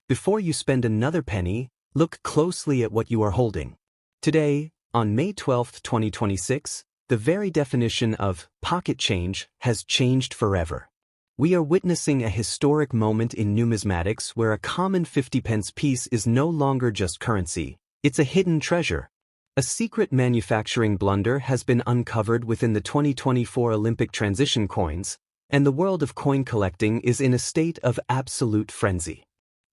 Before you spend another penny, look closely at what you are holding. Today, on May 12, 2026, the very definition of pocket change has changed forever. We are witnessing a historic moment in numismatics where a common 50-pence piece is no longer just currency, it's a hidden treasure. A secret manufacturing blunder has been uncovered within the 2024 Olympic transition coins, and the world of coin collecting is in a state of absolute frenzy.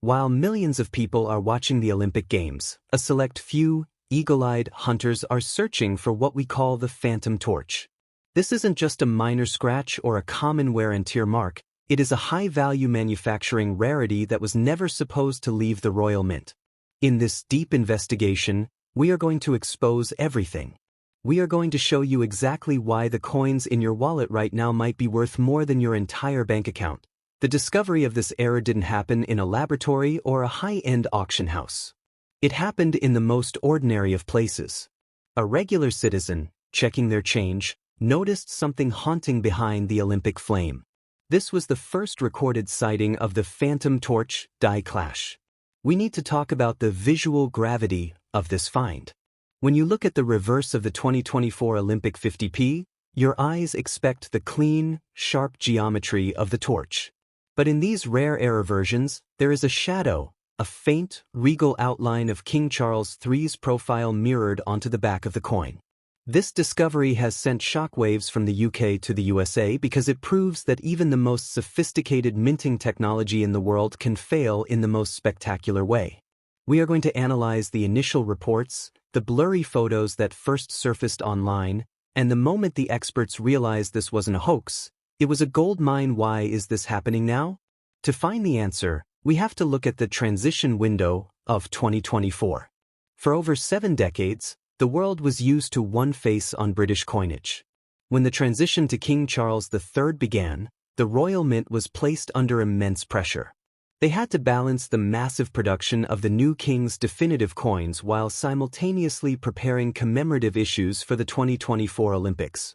While millions of people are watching the Olympic Games, a select few, eagle-eyed hunters are searching for what we call the phantom torch. This isn't just a minor scratch or a common wear and tear mark, it is a high-value manufacturing rarity that was never supposed to leave the Royal Mint. In this deep investigation, we are going to expose everything. We are going to show you exactly why the coins in your wallet right now might be worth more than your entire bank account. The discovery of this error didn't happen in a laboratory or a high-end auction house. It happened in the most ordinary of places. A regular citizen, checking their change, noticed something haunting behind the Olympic flame. This was the first recorded sighting of the phantom torch die clash. We need to talk about the visual gravity of this find. When you look at the reverse of the 2024 Olympic 50p, your eyes expect the clean, sharp geometry of the torch. But in these rare error versions, there is a shadow, a faint, regal outline of King Charles III's profile mirrored onto the back of the coin. This discovery has sent shockwaves from the UK to the USA because it proves that even the most sophisticated minting technology in the world can fail in the most spectacular way. We are going to analyze the initial reports, the blurry photos that first surfaced online, and the moment the experts realized this wasn't a hoax, it was a gold mine. Why is this happening now? To find the answer, we have to look at the transition window of 2024. For over 7 decades, the world was used to one face on British coinage. When the transition to King Charles III began, the Royal Mint was placed under immense pressure. They had to balance the massive production of the new king's definitive coins while simultaneously preparing commemorative issues for the 2024 Olympics.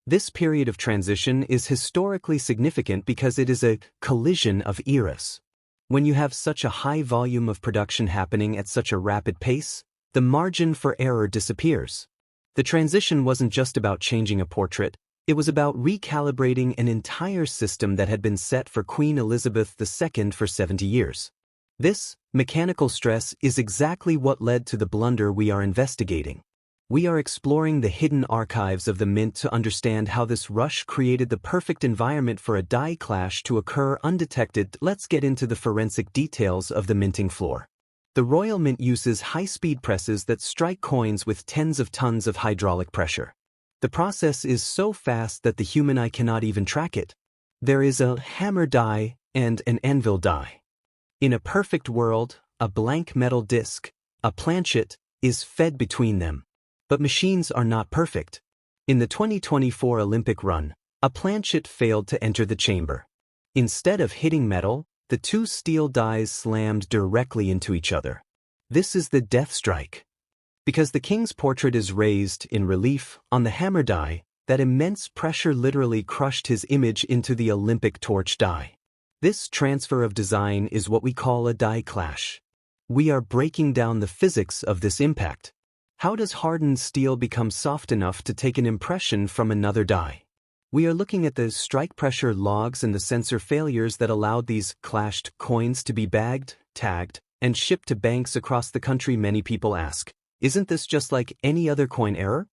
This period of transition is historically significant because it is a collision of eras. When you have such a high volume of production happening at such a rapid pace, the margin for error disappears. The transition wasn't just about changing a portrait, it was about recalibrating an entire system that had been set for Queen Elizabeth II for 70 years. This mechanical stress is exactly what led to the blunder we are investigating. We are exploring the hidden archives of the Mint to understand how this rush created the perfect environment for a die clash to occur undetected. Let's get into the forensic details of the minting floor. The Royal Mint uses high-speed presses that strike coins with tens of tons of hydraulic pressure. The process is so fast that the human eye cannot even track it. There is a hammer die and an anvil die. In a perfect world, a blank metal disc, a planchet, is fed between them. But machines are not perfect. In the 2024 Olympic run, a planchet failed to enter the chamber. Instead of hitting metal, the two steel dies slammed directly into each other. This is the death strike. Because the king's portrait is raised in relief on the hammer die, that immense pressure literally crushed his image into the Olympic torch die. This transfer of design is what we call a die clash. We are breaking down the physics of this impact. How does hardened steel become soft enough to take an impression from another die? We are looking at the strike pressure logs and the sensor failures that allowed these clashed coins to be bagged, tagged, and shipped to banks across the country. Many people ask, isn't this just like any other coin error?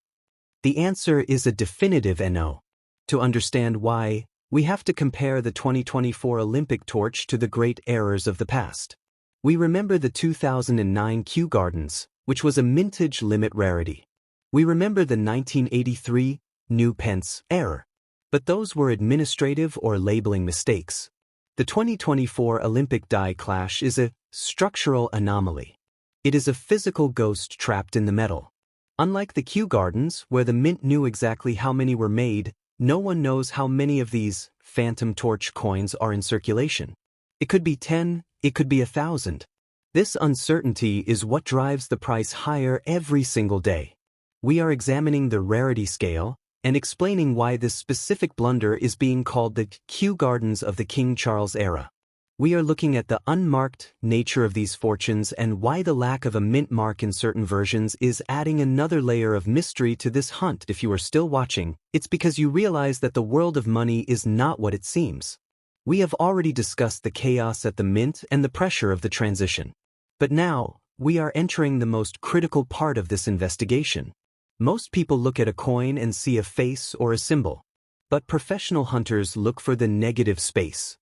The answer is a definitive no. To understand why, we have to compare the 2024 Olympic torch to the great errors of the past. We remember the 2009 Kew Gardens, which was a mintage limit rarity. We remember the 1983 new pence error. But those were administrative or labeling mistakes. The 2024 Olympic die clash is a structural anomaly. It is a physical ghost trapped in the metal. Unlike the Kew Gardens, where the Mint knew exactly how many were made, no one knows how many of these phantom torch coins are in circulation. It could be 10, it could be 1,000. This uncertainty is what drives the price higher every single day. We are examining the rarity scale and explaining why this specific blunder is being called the Kew Gardens of the King Charles era. We are looking at the unmarked nature of these fortunes and why the lack of a mint mark in certain versions is adding another layer of mystery to this hunt. If you are still watching, it's because you realize that the world of money is not what it seems. We have already discussed the chaos at the mint and the pressure of the transition. But now, we are entering the most critical part of this investigation. Most people look at a coin and see a face or a symbol. But professional hunters look for the negative space.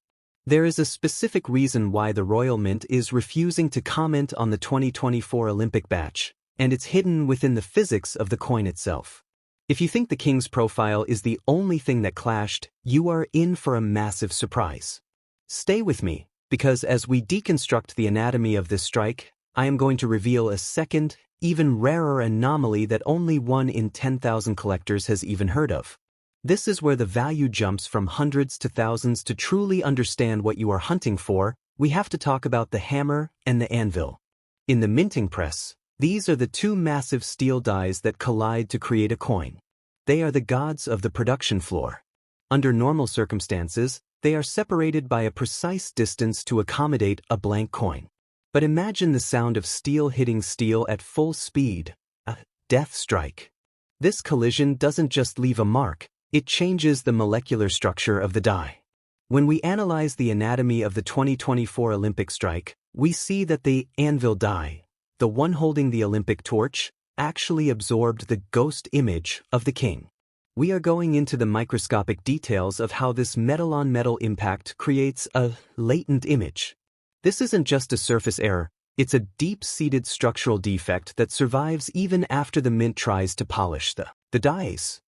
There is a specific reason why the Royal Mint is refusing to comment on the 2024 Olympic batch, and it's hidden within the physics of the coin itself. If you think the king's profile is the only thing that clashed, you are in for a massive surprise. Stay with me, because as we deconstruct the anatomy of this strike, I am going to reveal a second, even rarer anomaly that only 1 in 10,000 collectors has even heard of. This is where the value jumps from hundreds to thousands. To truly understand what you are hunting for, we have to talk about the hammer and the anvil. In the minting press, these are the two massive steel dies that collide to create a coin. They are the gods of the production floor. Under normal circumstances, they are separated by a precise distance to accommodate a blank coin. But imagine the sound of steel hitting steel at full speed, a death strike. This collision doesn't just leave a mark, it changes the molecular structure of the die. When we analyze the anatomy of the 2024 Olympic strike, we see that the anvil die, the one holding the Olympic torch, actually absorbed the ghost image of the king. We are going into the microscopic details of how this metal-on-metal impact creates a latent image. This isn't just a surface error, it's a deep-seated structural defect that survives even after the mint tries to polish the dies.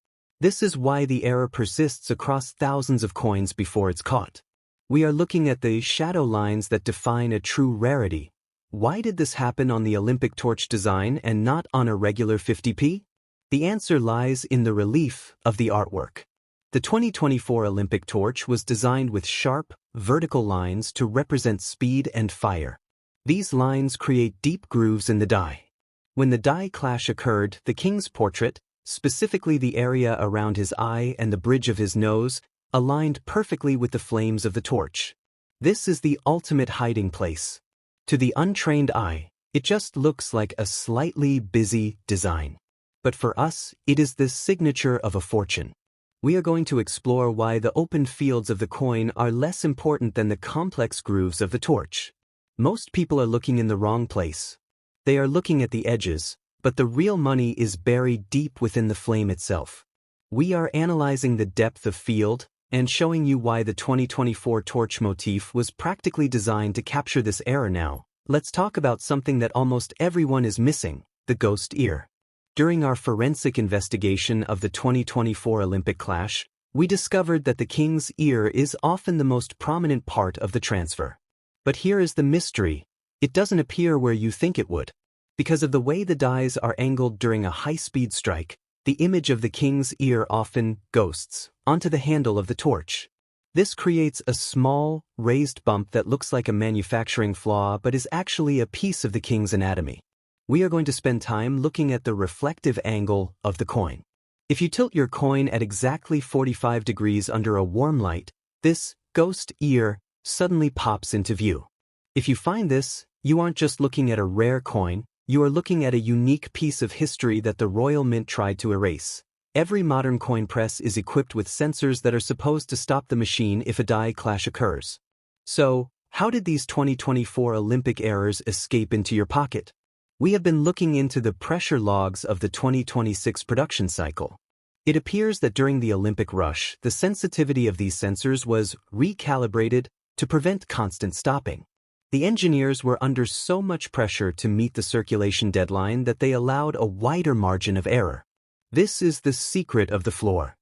This is why the error persists across thousands of coins before it's caught. We are looking at the shadow lines that define a true rarity. Why did this happen on the Olympic torch design and not on a regular 50p? The answer lies in the relief of the artwork. The 2024 Olympic torch was designed with sharp, vertical lines to represent speed and fire. These lines create deep grooves in the die. When the die clash occurred, the king's portrait, specifically the area around his eye and the bridge of his nose, aligned perfectly with the flames of the torch. This is the ultimate hiding place. To the untrained eye, it just looks like a slightly busy design. But for us, it is the signature of a fortune. We are going to explore why the open fields of the coin are less important than the complex grooves of the torch. Most people are looking in the wrong place. They are looking at the edges, but the real money is buried deep within the flame itself. We are analyzing the depth of field and showing you why the 2024 torch motif was practically designed to capture this error. Now, let's talk about something that almost everyone is missing, the ghost ear. During our forensic investigation of the 2024 Olympic clash, we discovered that the king's ear is often the most prominent part of the transfer. But here is the mystery. It doesn't appear where you think it would. Because of the way the dies are angled during a high-speed strike, the image of the king's ear often ghosts onto the handle of the torch. This creates a small, raised bump that looks like a manufacturing flaw but is actually a piece of the king's anatomy. We are going to spend time looking at the reflective angle of the coin. If you tilt your coin at exactly 45 degrees under a warm light, this ghost ear suddenly pops into view. If you find this, you aren't just looking at a rare coin, you are looking at a unique piece of history that the Royal Mint tried to erase. Every modern coin press is equipped with sensors that are supposed to stop the machine if a die clash occurs. So, how did these 2024 Olympic errors escape into your pocket? We have been looking into the pressure logs of the 2026 production cycle. It appears that during the Olympic rush, the sensitivity of these sensors was recalibrated to prevent constant stopping. The engineers were under so much pressure to meet the circulation deadline that they allowed a wider margin of error. This is the secret of the floor.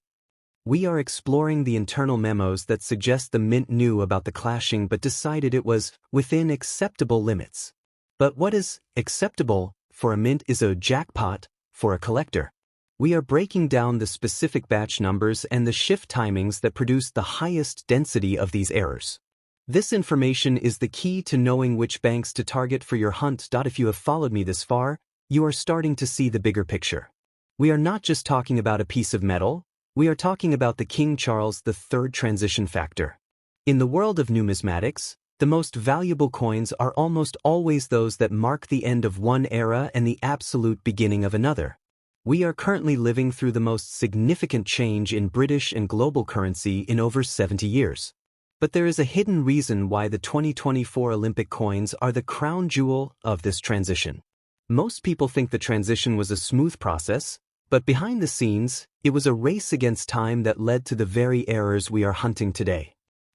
We are exploring the internal memos that suggest the mint knew about the clashing but decided it was within acceptable limits. But what is acceptable for a mint is a jackpot for a collector. We are breaking down the specific batch numbers and the shift timings that produce the highest density of these errors. This information is the key to knowing which banks to target for your hunt. If you have followed me this far, you are starting to see the bigger picture. We are not just talking about a piece of metal, we are talking about the King Charles III transition factor. In the world of numismatics, The most valuable coins are almost always those that mark the end of one era and the absolute beginning of another. We are currently living through the most significant change in British and global currency in over 70 years. But there is a hidden reason why the 2024 Olympic coins are the crown jewel of this transition. Most people think the transition was a smooth process, but behind the scenes, it was a race against time that led to the very errors we are hunting today.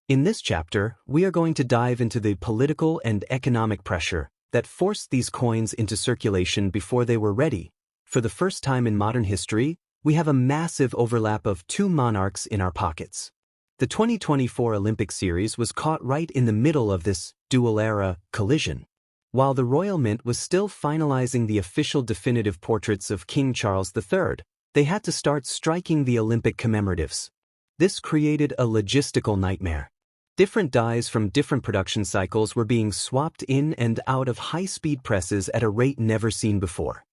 In this chapter, we are going to dive into the political and economic pressure that forced these coins into circulation before they were ready. For the first time in modern history, we have a massive overlap of two monarchs in our pockets. The 2024 Olympic series was caught right in the middle of this dual-era collision. While the Royal Mint was still finalizing the official definitive portraits of King Charles III, they had to start striking the Olympic commemoratives. This created a logistical nightmare. Different dies from different production cycles were being swapped in and out of high-speed presses at a rate never seen before.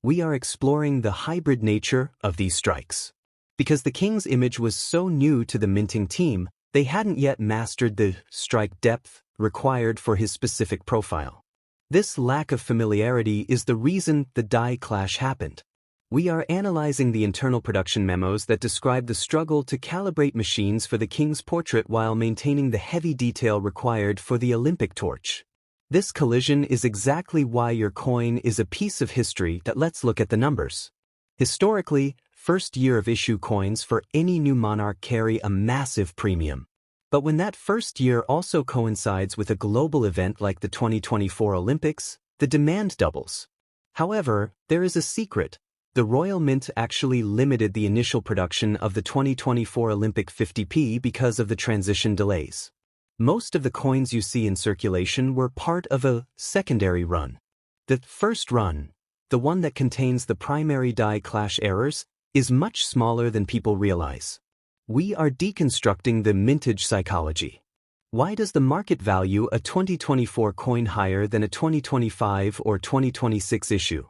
We are exploring the hybrid nature of these strikes. Because the king's image was so new to the minting team, they hadn't yet mastered the strike depth required for his specific profile. This lack of familiarity is the reason the die clash happened. We are analyzing the internal production memos that describe the struggle to calibrate machines for the king's portrait while maintaining the heavy detail required for the Olympic torch. This collision is exactly why your coin is a piece of history. Let's look at the numbers. Historically, first year of issue coins for any new monarch carry a massive premium. But when that first year also coincides with a global event like the 2024 Olympics, the demand doubles. However, there is a secret. The Royal Mint actually limited the initial production of the 2024 Olympic 50p because of the transition delays. Most of the coins you see in circulation were part of a secondary run. The first run, the one that contains the primary die clash errors, is much smaller than people realize. We are deconstructing the mintage psychology. Why does the market value a 2024 coin higher than a 2025 or 2026 issue?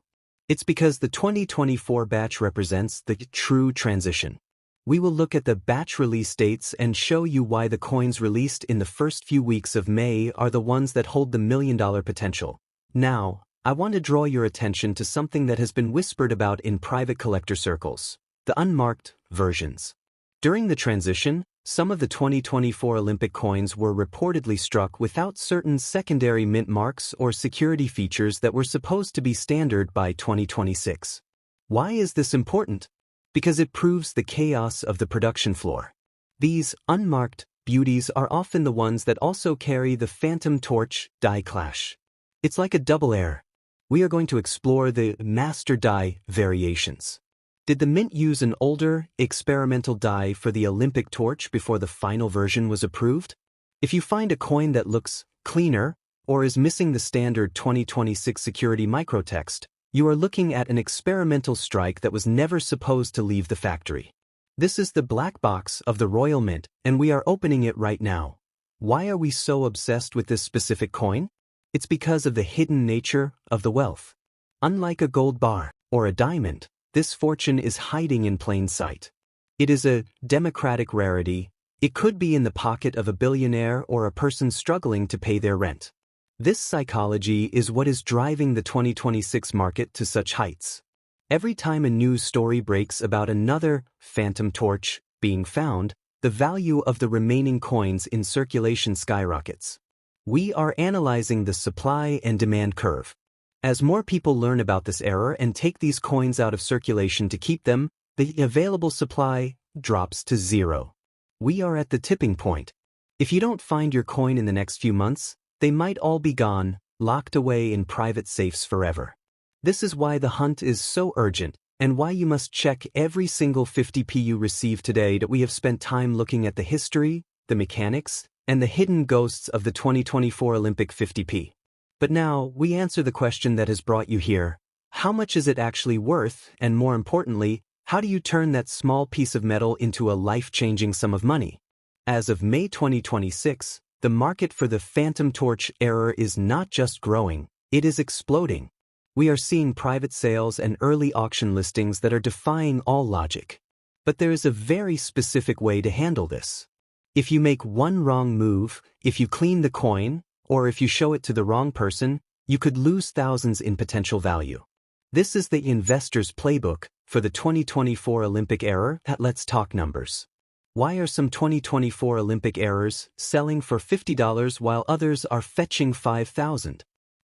It's because the 2024 batch represents the true transition. We will look at the batch release dates and show you why the coins released in the first few weeks of May are the ones that hold the million-dollar potential. Now, I want to draw your attention to something that has been whispered about in private collector circles: the unmarked versions. During the transition, some of the 2024 Olympic coins were reportedly struck without certain secondary mint marks or security features that were supposed to be standard by 2026. Why is this important? Because it proves the chaos of the production floor. These unmarked beauties are often the ones that also carry the phantom torch die clash. It's like a double error. We are going to explore the master die variations. Did the mint use an older, experimental die for the Olympic torch before the final version was approved? If you find a coin that looks cleaner or is missing the standard 2026 security microtext, you are looking at an experimental strike that was never supposed to leave the factory. This is the black box of the Royal Mint, and we are opening it right now. Why are we so obsessed with this specific coin? It's because of the hidden nature of the wealth. Unlike a gold bar or a diamond, this fortune is hiding in plain sight. It is a democratic rarity. It could be in the pocket of a billionaire or a person struggling to pay their rent. This psychology is what is driving the 2026 market to such heights. Every time a news story breaks about another phantom torch being found, the value of the remaining coins in circulation skyrockets. We are analyzing the supply and demand curve. As more people learn about this error and take these coins out of circulation to keep them, the available supply drops to zero. We are at the tipping point. If you don't find your coin in the next few months, they might all be gone, locked away in private safes forever. This is why the hunt is so urgent, and why you must check every single 50p you receive today. That we have spent time looking at the history, the mechanics, and the hidden ghosts of the 2024 Olympic 50p. But now, we answer the question that has brought you here. How much is it actually worth, and more importantly, how do you turn that small piece of metal into a life-changing sum of money? As of May 2026, the market for the phantom torch error is not just growing, it is exploding. We are seeing private sales and early auction listings that are defying all logic. But there is a very specific way to handle this. If you make one wrong move, if you clean the coin, or if you show it to the wrong person, you could lose thousands in potential value. This is the investor's playbook for the 2024 Olympic error. Let's talk numbers. Why are some 2024 Olympic errors selling for $50 while others are fetching $5,000?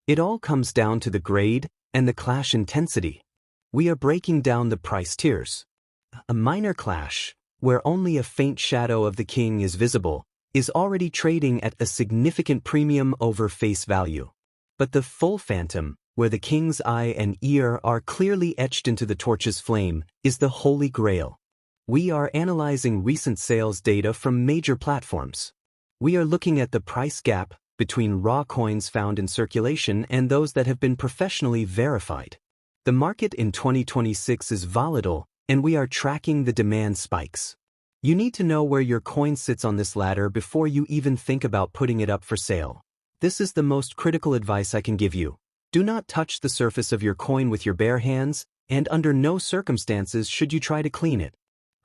It all comes down to the grade and the clash intensity. We are breaking down the price tiers. A minor clash, where only a faint shadow of the king is visible, is already trading at a significant premium over face value. But the full phantom, where the king's eye and ear are clearly etched into the torch's flame, is the holy grail. We are analyzing recent sales data from major platforms. We are looking at the price gap between raw coins found in circulation and those that have been professionally verified. The market in 2026 is volatile, and we are tracking the demand spikes. You need to know where your coin sits on this ladder before you even think about putting it up for sale. This is the most critical advice I can give you. Do not touch the surface of your coin with your bare hands, and under no circumstances should you try to clean it.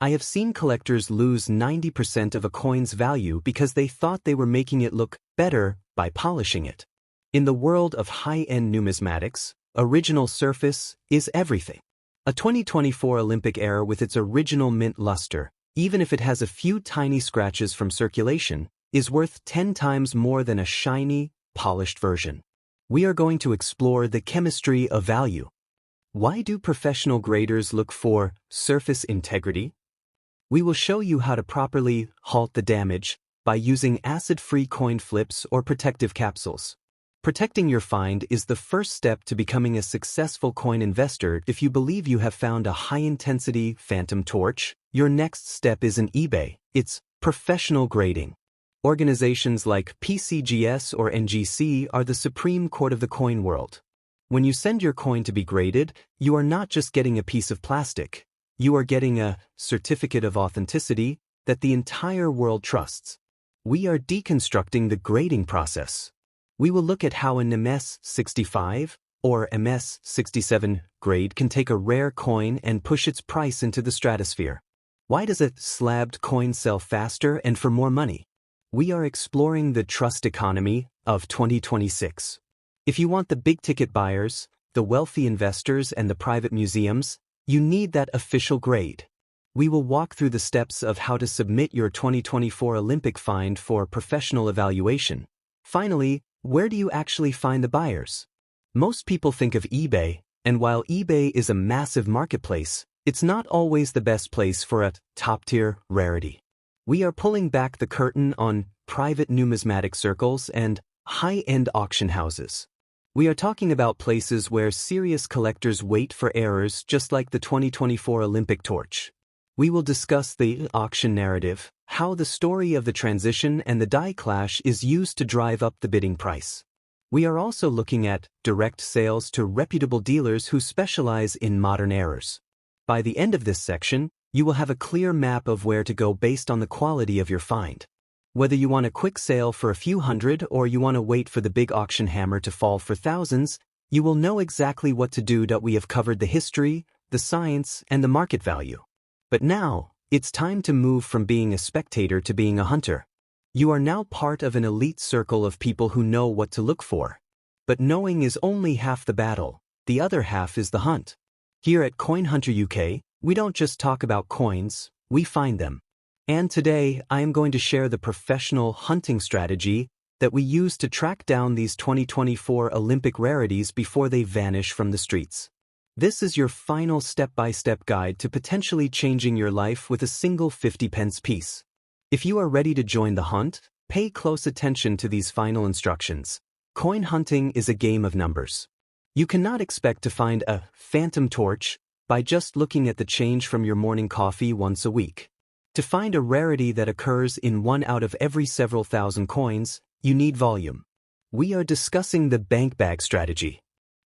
I have seen collectors lose 90% of a coin's value because they thought they were making it look better by polishing it. In the world of high-end numismatics, original surface is everything. A 2024 Olympic error with its original mint luster, even if it has a few tiny scratches from circulation, is worth 10 times more than a shiny, polished version. We are going to explore the chemistry of value. Why do professional graders look for surface integrity? We will show you how to properly halt the damage by using acid-free coin flips or protective capsules. Protecting your find is the first step to becoming a successful coin investor. If you believe you have found a high-intensity phantom torch, your next step isn't eBay, it's professional grading. Organizations like PCGS or NGC are the supreme court of the coin world. When you send your coin to be graded, you are not just getting a piece of plastic. You are getting a certificate of authenticity that the entire world trusts. We are deconstructing the grading process. We will look at how a MS65 or MS67 grade can take a rare coin and push its price into the stratosphere. Why does a slabbed coin sell faster and for more money? We are exploring the trust economy of 2026. If you want the big-ticket buyers, the wealthy investors, and the private museums, you need that official grade. We will walk through the steps of how to submit your 2024 Olympic find for professional evaluation. Finally, where do you actually find the buyers? Most people think of eBay, and while eBay is a massive marketplace, it's not always the best place for a top-tier rarity. We are pulling back the curtain on private numismatic circles and high-end auction houses. We are talking about places where serious collectors wait for errors just like the 2024 Olympic torch. We will discuss the auction narrative, how the story of the transition and the die clash is used to drive up the bidding price. We are also looking at direct sales to reputable dealers who specialize in modern errors. By the end of this section, you will have a clear map of where to go based on the quality of your find. Whether you want a quick sale for a few hundred or you want to wait for the big auction hammer to fall for thousands, you will know exactly what to do. We have covered the history, the science, and the market value. But now, it's time to move from being a spectator to being a hunter. You are now part of an elite circle of people who know what to look for. But knowing is only half the battle. The other half is the hunt. Here at CoinHunter UK, we don't just talk about coins, we find them. And today, I am going to share the professional hunting strategy that we use to track down these 2024 Olympic rarities before they vanish from the streets. This is your final step-by-step guide to potentially changing your life with a single 50-pence piece. If you are ready to join the hunt, pay close attention to these final instructions. Coin hunting is a game of numbers. You cannot expect to find a phantom torch by just looking at the change from your morning coffee once a week. To find a rarity that occurs in 1 out of every several thousand coins, you need volume. We are discussing the bank bag strategy.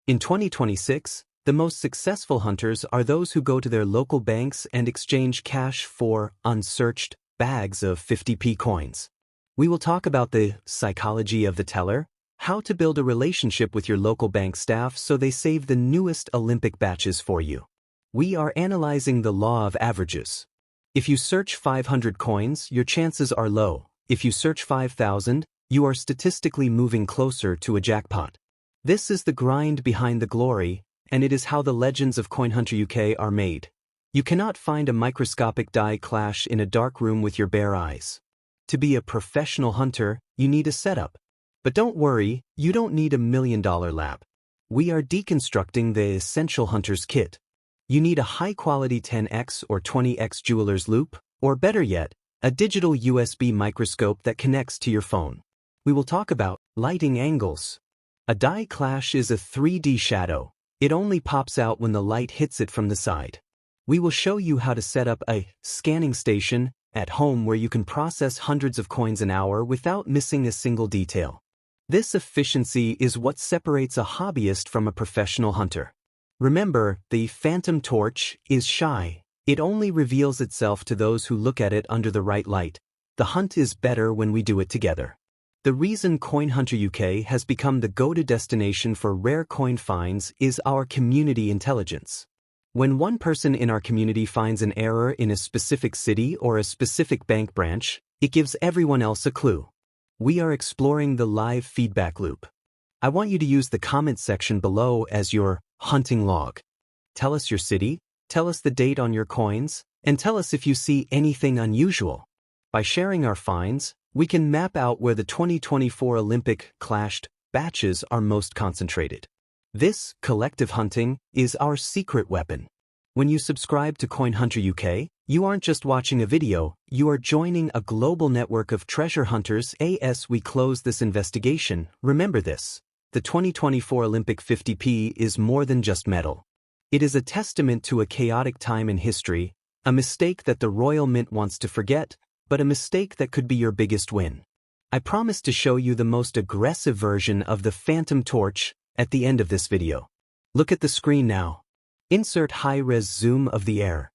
In 2026, the most successful hunters are those who go to their local banks and exchange cash for unsearched bags of 50p coins. We will talk about the psychology of the teller, how to build a relationship with your local bank staff so they save the newest Olympic batches for you. We are analyzing the law of averages. If you search 500 coins, your chances are low. If you search 5,000, you are statistically moving closer to a jackpot. This is the grind behind the glory, and it is how the legends of CoinHunter UK are made. You cannot find a microscopic die clash in a dark room with your bare eyes. To be a professional hunter, you need a setup. But don't worry, you don't need $1 million lab. We are deconstructing the essential hunter's kit. You need a high-quality 10x or 20x jeweler's loupe, or better yet, a digital USB microscope that connects to your phone. We will talk about lighting angles. A die clash is a 3D shadow. It only pops out when the light hits it from the side. We will show you how to set up a scanning station at home where you can process hundreds of coins an hour without missing a single detail. This efficiency is what separates a hobbyist from a professional hunter. Remember, the phantom torch is shy. It only reveals itself to those who look at it under the right light. The hunt is better when we do it together. The reason CoinHunter UK has become the go-to destination for rare coin finds is our community intelligence. When one person in our community finds an error in a specific city or a specific bank branch, it gives everyone else a clue. We are exploring the live feedback loop. I want you to use the comment section below as your hunting log. Tell us your city, tell us the date on your coins, and tell us if you see anything unusual. By sharing our finds, we can map out where the 2024 Olympic clashed batches are most concentrated. This collective hunting is our secret weapon. When you subscribe to CoinHunter UK, you aren't just watching a video, you are joining a global network of treasure hunters. As we close this investigation, remember this: the 2024 Olympic 50p is more than just metal. It is a testament to a chaotic time in history, a mistake that the Royal Mint wants to forget, but a mistake that could be your biggest win. I promise to show you the most aggressive version of the phantom torch at the end of this video. Look at the screen now. Insert high-res zoom of the air.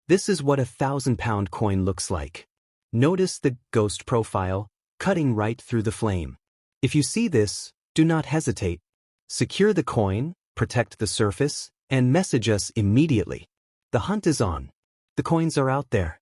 This is what a 1,000-pound coin looks like. Notice the ghost profile, cutting right through the flame. If you see this, do not hesitate. Secure the coin, protect the surface, and message us immediately. The hunt is on. The coins are out there.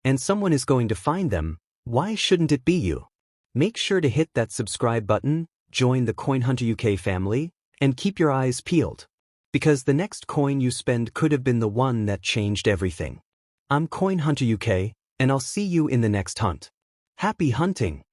And someone is going to find them. Why shouldn't it be you? Make sure to hit that subscribe button, join the CoinHunter UK family, and keep your eyes peeled. Because the next coin you spend could have been the one that changed everything. I'm CoinHunter UK, and I'll see you in the next hunt. Happy hunting!